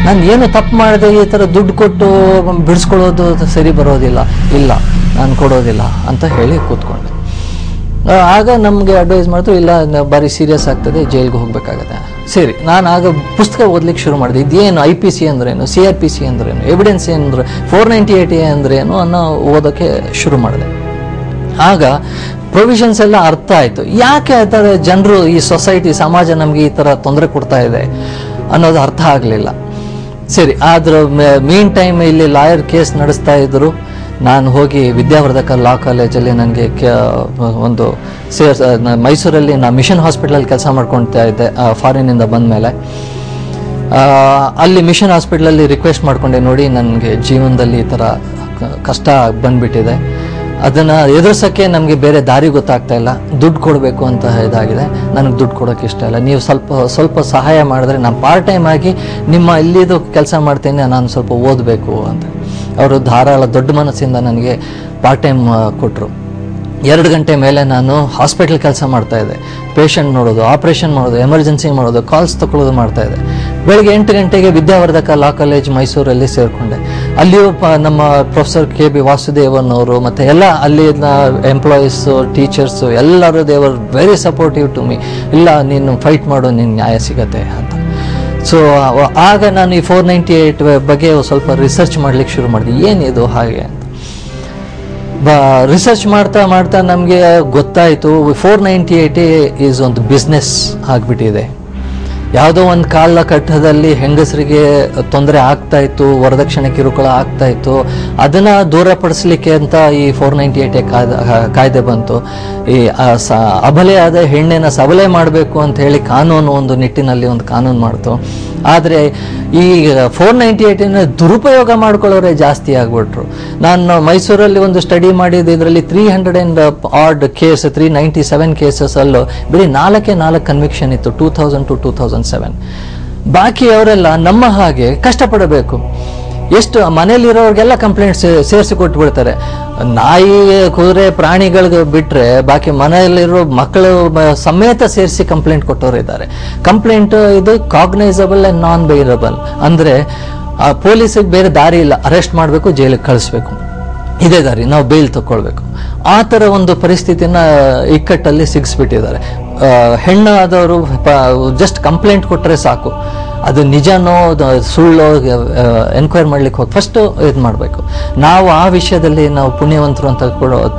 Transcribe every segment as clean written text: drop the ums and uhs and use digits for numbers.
ನಾನು ಏನು ತಪ್ಪು ಮಾಡಿದೆ ಈ ಥರ ದುಡ್ಡು ಕೊಟ್ಟು ಬಿಡಿಸ್ಕೊಳ್ಳೋದು ಸರಿ ಬರೋದಿಲ್ಲ, ಇಲ್ಲ ನಾನು ಕೊಡೋದಿಲ್ಲ ಅಂತ ಹೇಳಿ ಕೂತ್ಕೊಂಡೆ. ಆಗ ನಮಗೆ ಅಡ್ವೈಸ್ ಮಾಡಿದ್ರು, ಇಲ್ಲ ಭಾರಿ ಸೀರಿಯಸ್ ಆಗ್ತದೆ, ಜೈಲ್ಗೆ ಹೋಗ್ಬೇಕಾಗತ್ತೆ. ಸರಿ, ನಾನು ಆಗ ಪುಸ್ತಕ ಓದ್ಲಿಕ್ಕೆ ಶುರು ಮಾಡಿದೆ. ಇದೇನು IPC ಅಂದ್ರೇನು, CRPC ಅಂದ್ರೇನು, ಎವಿಡೆನ್ಸ್ ಅಂದ್ರೆ 498A ಅಂದ್ರೇನು ಅನ್ನೋ ಓದೋಕ್ಕೆ ಶುರು ಮಾಡಿದೆ. ಆಗ ಪ್ರೊವಿಷನ್ಸ್ ಎಲ್ಲ ಅರ್ಥ ಆಯಿತು. ಯಾಕೆ ಆ ಥರ ಜನರು, ಈ ಸೊಸೈಟಿ, ಸಮಾಜ ನಮಗೆ ಈ ಥರ ತೊಂದರೆ ಕೊಡ್ತಾ ಇದೆ ಅನ್ನೋದು ಅರ್ಥ ಆಗಲಿಲ್ಲ. ಸರಿ, ಆದ್ರ ಮೀನ್ ಟೈಮ್ ಇಲ್ಲಿ ಲಾಯರ್ ಕೇಸ್ ನಡೆಸ್ತಾ ಇದ್ರು. ನಾನು ಹೋಗಿ ವಿದ್ಯಾವರ್ಧಕ ಲಾ ಕಾಲೇಜಲ್ಲಿ ನನಗೆ ಒಂದು ಮೈಸೂರಲ್ಲಿ ನಾನು ಮಿಷನ್ ಹಾಸ್ಪಿಟಲಲ್ಲಿ ಕೆಲಸ ಮಾಡ್ಕೊಳ್ತಾ ಇದ್ದೆ ಫಾರಿನಿಂದ ಬಂದ ಮೇಲೆ. ಅಲ್ಲಿ ಮಿಷನ್ ಹಾಸ್ಪಿಟಲಲ್ಲಿ ರಿಕ್ವೆಸ್ಟ್ ಮಾಡಿಕೊಂಡೆ, ನೋಡಿ ನನಗೆ ಜೀವನದಲ್ಲಿ ಈ ಥರ ಕಷ್ಟ ಬಂದ್ಬಿಟ್ಟಿದೆ, ಅದನ್ನು ಎದುರಿಸೋಕ್ಕೆ ನಮಗೆ ಬೇರೆ ದಾರಿ ಗೊತ್ತಾಗ್ತಾ ಇಲ್ಲ, ದುಡ್ಡು ಕೊಡಬೇಕು ಅಂತ ಇದಾಗಿದೆ, ನನಗೆ ದುಡ್ಡು ಕೊಡೋಕ್ಕೆ ಇಷ್ಟ ಇಲ್ಲ, ನೀವು ಸ್ವಲ್ಪ ಸಹಾಯ ಮಾಡಿದ್ರೆ ನಾನು ಪಾರ್ಟ್ ಟೈಮ್ ಆಗಿ ನಿಮ್ಮ ಇಲ್ಲಿದು ಕೆಲಸ ಮಾಡ್ತೇನೆ, ನಾನು ಸ್ವಲ್ಪ ಓದಬೇಕು ಅಂತ. ಅವರು ಧಾರಾಳ ದೊಡ್ಡ ಮನಸ್ಸಿಂದ ನನಗೆ ಪಾರ್ಟ್ ಟೈಮ್ ಕೊಟ್ಟರು. 2 ಗಂಟೆ ಮೇಲೆ ನಾನು ಹಾಸ್ಪಿಟಲ್ ಕೆಲಸ ಮಾಡ್ತಾ ಇದ್ದೆ. ಪೇಷಂಟ್ ನೋಡೋದು, ಆಪರೇಷನ್ ಮಾಡೋದು, ಎಮರ್ಜೆನ್ಸಿ ಮಾಡೋದು, ಕಾಲ್ಸ್ ತಗೊಳ್ಳೋದು ಮಾಡ್ತಾ ಇದ್ದೆ. ಬೆಳಗ್ಗೆ 8 ಗಂಟೆಗೆ ವಿದ್ಯಾವರ್ಧಕ ಲಾ ಕಾಲೇಜ್ ಮೈಸೂರಲ್ಲಿ ಸೇರಿಕೊಂಡೆ. ಅಲ್ಲಿಯೂ ನಮ್ಮ ಪ್ರೊಫೆಸರ್ KB ವಾಸುದೇವನ್ ಅವರು ಮತ್ತು ಎಲ್ಲ ಅಲ್ಲಿ ಎಂಪ್ಲಾಯೀಸು, ಟೀಚರ್ಸು ಎಲ್ಲರೂ they were very supportive to me. ಇಲ್ಲ, ನೀನು ಫೈಟ್ ಮಾಡು, ನಿನ್ನ ನ್ಯಾಯ ಸಿಗತ್ತೆ ಅಂತ. ಸೊ ಆಗ ನಾನು ಈ 498 ಬಗ್ಗೆ ಸ್ವಲ್ಪ ರಿಸರ್ಚ್ ಮಾಡ್ಲಿಕ್ಕೆ ಶುರು ಮಾಡಿದೆ, ಏನಿದು ಹಾಗೆ ಅಂತ. ರಿಸರ್ಚ್ ಮಾಡ್ತಾ ನಮಗೆ ಗೊತ್ತಾಯಿತು 498A ಈಸ್ ಒಂದು ಬಿಸ್ನೆಸ್ ಆಗಿಬಿಟ್ಟಿದೆ. ಯಾವುದೋ ಒಂದು ಕಾಲಘಟ್ಟದಲ್ಲಿ ಹೆಂಗಸರಿಗೆ ತೊಂದರೆ ಆಗ್ತಾ ಇತ್ತು, ವರದಕ್ಷಿಣೆ ಕಿರುಕುಳ ಆಗ್ತಾ ಇತ್ತು, ಅದನ್ನು ದೂರಪಡಿಸ್ಲಿಕ್ಕೆ ಅಂತ ಈ 498A ಕಾಯ್ದೆ ಬಂತು. ಈ ಅಬಲೆಯಾದ ಹೆಣ್ಣಿನ ಸಬಲೆ ಮಾಡಬೇಕು ಅಂತ ಹೇಳಿ ಕಾನೂನು ಒಂದು ನಿಟ್ಟಿನಲ್ಲಿ ಒಂದು ಕಾನೂನು ಮಾಡ್ತು. ಆದರೆ ಈ 498 ದುರುಪಯೋಗ ಮಾಡ್ಕೊಳ್ಳೋರೆ ಜಾಸ್ತಿ ಆಗ್ಬಿಟ್ರು. ನಾನು ಮೈಸೂರಲ್ಲಿ ಒಂದು ಸ್ಟಡಿ ಮಾಡಿದ್ದು, ಇದರಲ್ಲಿ 397 ಕೇಸಸ್ ಅಲ್ಲೂ ಬರೀ 4 ಕನ್ವಿಕ್ಷನ್ ಇತ್ತು 2000 to 2007. ಬಾಕಿ ಅವರೆಲ್ಲ ನಮ್ಮ ಹಾಗೆ ಕಷ್ಟಪಡಬೇಕು. ಎಷ್ಟು ಮನೇಲಿರೋರಿಗೆಲ್ಲ ಕಂಪ್ಲೇಂಟ್ ಸೇರಿಸಿ ಕೊಟ್ಟು ಬಿಡ್ತಾರೆ. ನಾಯಿ, ಕುದುರೆ, ಪ್ರಾಣಿಗಳಿಗೆ ಬಿಟ್ರೆ ಬಾಕಿ ಮನೆಯಲ್ಲಿರೋ ಮಕ್ಕಳು ಸಮೇತ ಸೇರಿಸಿ ಕಂಪ್ಲೇಂಟ್ ಕೊಟ್ಟವರು ಇದ್ದಾರೆ. ಕಂಪ್ಲೇಂಟ್ ಇದು ಕಾಗ್ನೈಸಬಲ್ ಅಂಡ್ ನಾನ್ ಬೇರಬಲ್, ಅಂದ್ರೆ ಪೊಲೀಸಿಗೆ ಬೇರೆ ದಾರಿ ಇಲ್ಲ, ಅರೆಸ್ಟ್ ಮಾಡಬೇಕು, ಜೈಲಿಗೆ ಕಳಿಸ್ಬೇಕು, ಇದೇ ದಾರಿ, ನಾವು ಬೇಲ್ ತಗೊಳ್ಬೇಕು. ಆ ಥರ ಒಂದು ಪರಿಸ್ಥಿತಿನ ಇಕ್ಕಟ್ಟಲ್ಲಿ ಸಿಗಿಸ್ಬಿಟ್ಟಿದ್ದಾರೆ. ಹೆಣ್ಣಾದವರು ಜಸ್ಟ್ ಕಂಪ್ಲೇಂಟ್ ಕೊಟ್ಟರೆ ಸಾಕು, ಅದು ನಿಜನೋ ಸುಳ್ಳೋ ಎನ್ಕ್ವೈರ್ ಮಾಡ್ಲಿಕ್ಕೆ ಹೋಗಿ ಫಸ್ಟ್ ಇದು ಮಾಡಬೇಕು. ನಾವು ಆ ವಿಷಯದಲ್ಲಿ ನಾವು ಪುಣ್ಯವಂತರು ಅಂತ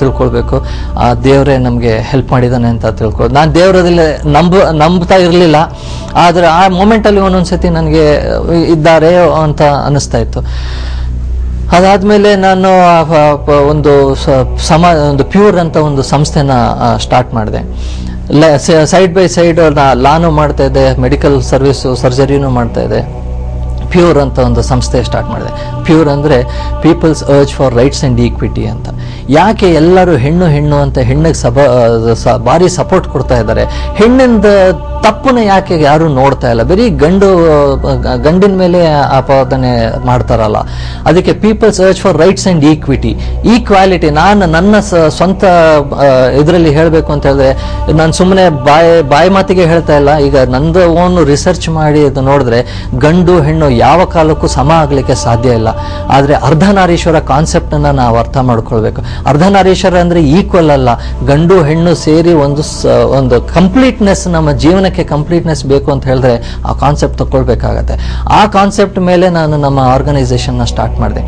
ತಿಳ್ಕೊಳ್ಬೇಕು. ಆ ದೇವರೇ ನಮಗೆ ಹೆಲ್ಪ್ ಮಾಡಿದ್ದಾನೆ ಅಂತ ತಿಳ್ಕೊಳ್ಳೋದು. ನಾನು ದೇವರದಲ್ಲಿ ನಂಬ್ತಾ ಇರಲಿಲ್ಲ, ಆದರೆ ಆ ಮೂಮೆಂಟಲ್ಲಿ ಒಂದೊಂದ್ಸತಿ ನನಗೆ ಇದ್ದಾರೆ ಅಂತ ಅನ್ನಿಸ್ತಾ ಇತ್ತು. ಅದಾದಮೇಲೆ ನಾನು ಒಂದು ಪ್ಯೂರ್ ಅಂತ ಒಂದು ಸಂಸ್ಥೆನ ಸ್ಟಾರ್ಟ್ ಮಾಡಿದೆ. ಸೈಡ್ ಬೈ ಸೈಡ್ ಲಾನು ಮಾಡ್ತಾ ಇದ್ದೆ, ಮೆಡಿಕಲ್ ಸರ್ವಿಸು, ಸರ್ಜರಿನೂ ಮಾಡ್ತಾ ಇದ್ದೆ. ಪ್ಯೂರ್ ಅಂತ ಒಂದು ಸಂಸ್ಥೆ ಸ್ಟಾರ್ಟ್ ಮಾಡಿದೆ. ಪ್ಯೂರ್ ಅಂದರೆ people's urge for rights and equity ಅಂತ. ಯಾಕೆ ಎಲ್ಲರೂ ಹೆಣ್ಣು ಅಂತ ಹೆಣ್ಣಿಗೆ ಭಾರಿ ಸಪೋರ್ಟ್ ಕೊಡ್ತಾ ಇದ್ದಾರೆ, ಹೆಣ್ಣಿಂದ ತಪ್ಪನ್ನ ಯಾಕೆ ಯಾರು ನೋಡ್ತಾ ಇಲ್ಲ, ಬರೀ ಗಂಡಿನ ಮೇಲೆ ಆಪಾದನೆ ಮಾಡ್ತಾರಲ್ಲ. ಅದಕ್ಕೆ people's urge for rights and equality. ನಾನು ನನ್ನ ಸ್ವಂತ ಇದರಲ್ಲಿ ಹೇಳಬೇಕು ಅಂತ ಹೇಳಿದ್ರೆ, ನಾನು ಸುಮ್ಮನೆ ಬಾಯಿ ಮಾತಿಗೆ ಹೇಳ್ತಾ ಇಲ್ಲ. ಈಗ ನಂದು ಓನ್ ರಿಸರ್ಚ್ ಮಾಡಿ ಅದು ನೋಡಿದ್ರೆ ಗಂಡು ಹೆಣ್ಣು ಯಾವ ಕಾಲಕ್ಕೂ ಸಮ ಆಗಲಿಕ್ಕೆ ಸಾಧ್ಯ ಇಲ್ಲ. ಆದರೆ ಅರ್ಧನಾರೀಶ್ವರ ಕಾನ್ಸೆಪ್ಟನ್ನು ನಾವು ಅರ್ಥ ಮಾಡ್ಕೊಳ್ಬೇಕು. ಅರ್ಧನಾರೀಶ್ವರ ಅಂದರೆ ಈಕ್ವಲ್ ಅಲ್ಲ, ಗಂಡು ಹೆಣ್ಣು ಸೇರಿ ಒಂದು ಕಂಪ್ಲೀಟ್ನೆಸ್, ನಮ್ಮ ಜೀವನಕ್ಕೆ ಕಂಪ್ಲೀಟ್ನೆಸ್ ಬೇಕು ಅಂತ ಹೇಳಿದ್ರೆ ಆ ಕಾನ್ಸೆಪ್ಟ್ ತಗೊಳ್ಬೇಕಾಗತ್ತೆ. ಆ ಕಾನ್ಸೆಪ್ಟ್ ಮೇಲೆ ನಾನು ನಮ್ಮ ಆರ್ಗನೈಸೇಷನ್ನ ಸ್ಟಾರ್ಟ್ ಮಾಡಿದೆ.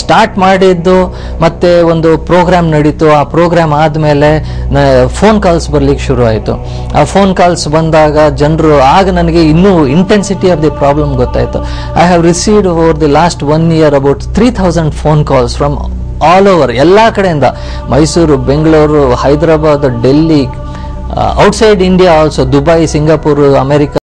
ಸ್ಟಾರ್ಟ್ ಮಾಡಿದ್ದು ಮತ್ತೆ ಒಂದು ಪ್ರೋಗ್ರಾಮ್ ನಡೀತು. ಆ ಪ್ರೋಗ್ರಾಮ್ ಆದಮೇಲೆ ಫೋನ್ ಕಾಲ್ಸ್ ಬರ್ಲಿಕ್ಕೆ ಶುರು ಆಯಿತು. ಆ ಫೋನ್ ಕಾಲ್ಸ್ ಬಂದಾಗ ಜನರು, ಆಗ ನನಗೆ ಇನ್ನೂ ಇಂಟೆನ್ಸಿಟಿ ಆಫ್ ದಿ ಪ್ರಾಬ್ಲಮ್ ಗೊತ್ತಾಯಿತು. I have received over the last 1 year about 3,000 phone calls from all over, ಎಲ್ಲ ಕಡೆಯಿಂದ, Mysuru, Bengaluru, Hyderabad, Delhi, outside India also, Dubai, Singapore, America.